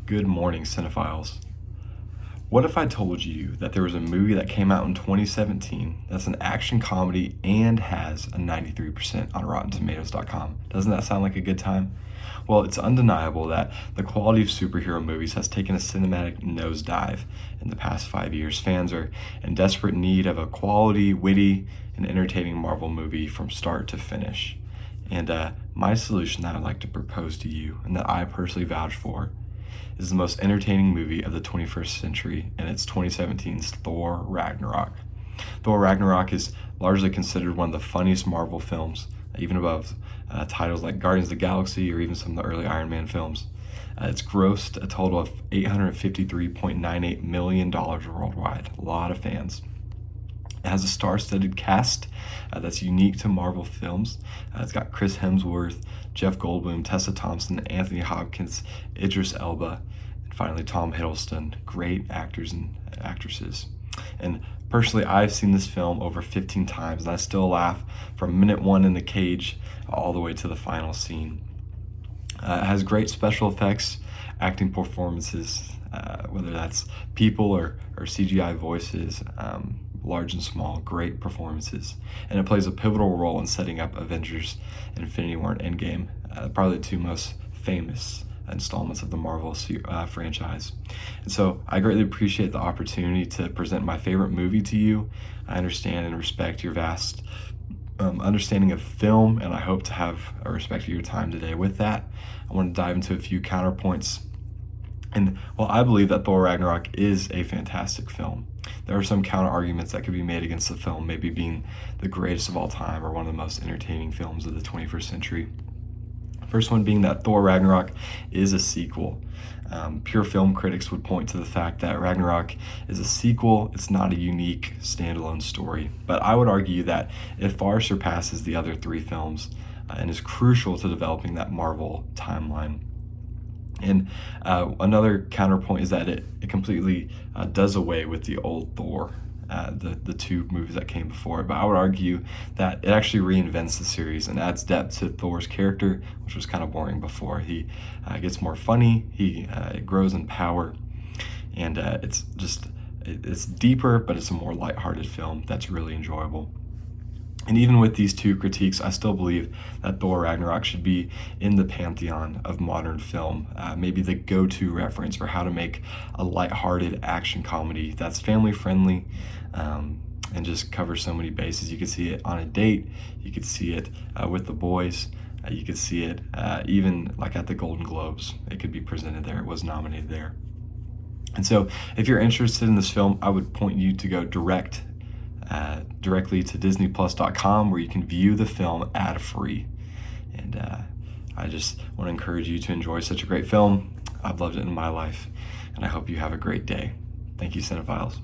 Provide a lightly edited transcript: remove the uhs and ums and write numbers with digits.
Good morning, cinephiles. What if I told you that there was a movie that came out in 2017 that's an action comedy and has a 93% on RottenTomatoes.com? Doesn't that sound like a good time? Well, it's undeniable that the quality of superhero movies has taken a cinematic nosedive in the past 5 years. Fans are in desperate need of a quality, witty, and entertaining Marvel movie from start to finish. And my solution that I'd like to propose to you, and that I personally vouch for, is the most entertaining movie of the 21st century, and it's 2017's Thor Ragnarok. Thor Ragnarok is largely considered one of the funniest Marvel films, even above titles like Guardians of the Galaxy or even some of the early Iron Man films. It's grossed a total of $853.98 million worldwide. A lot of fans. It has a star-studded cast that's unique to Marvel films. It's got Chris Hemsworth, Jeff Goldblum, Tessa Thompson, Anthony Hopkins, Idris Elba, and finally Tom Hiddleston. Great actors and actresses. And personally, I've seen this film over 15 times, and I still laugh from minute one in the cage all the way to the final scene. It has great special effects, acting performances, whether that's people or CGI voices, large and small, great performances. And it plays a pivotal role in setting up Avengers Infinity War and Endgame, probably the two most famous installments of the Marvel franchise. And so I greatly appreciate the opportunity to present my favorite movie to you. I understand and respect your vast understanding of film, and I hope to have a respect for your time today. With that, I want to dive into a few counterpoints. And while I believe that Thor Ragnarok is a fantastic film, there are some counter arguments that could be made against the film, maybe being the greatest of all time or one of the most entertaining films of the 21st century. First one being that Thor Ragnarok is a sequel. Pure film critics would point to the fact that Ragnarok is a sequel. It's not a unique standalone story. But I would argue that it far surpasses the other three films and is crucial to developing that Marvel timeline. And another counterpoint is that it completely does away with the old Thor, the two movies that came before it. But I would argue that it actually reinvents the series and adds depth to Thor's character, which was kind of boring before. He gets more funny, it grows in power, and it's deeper, but it's a more lighthearted film that's really enjoyable. And even with these two critiques, I still believe that Thor Ragnarok should be in the pantheon of modern film, maybe the go-to reference for how to make a lighthearted action comedy that's family-friendly and just covers so many bases. You could see it on a date, you could see it with the boys, you could see it even like at the Golden Globes. It could be presented there, it was nominated there. And so if you're interested in this film, I would point you to go directly to disneyplus.com, where you can view the film ad-free. And I just want to encourage you to enjoy such a great film. I've loved it in my life, and I hope you have a great day. Thank you, cinephiles.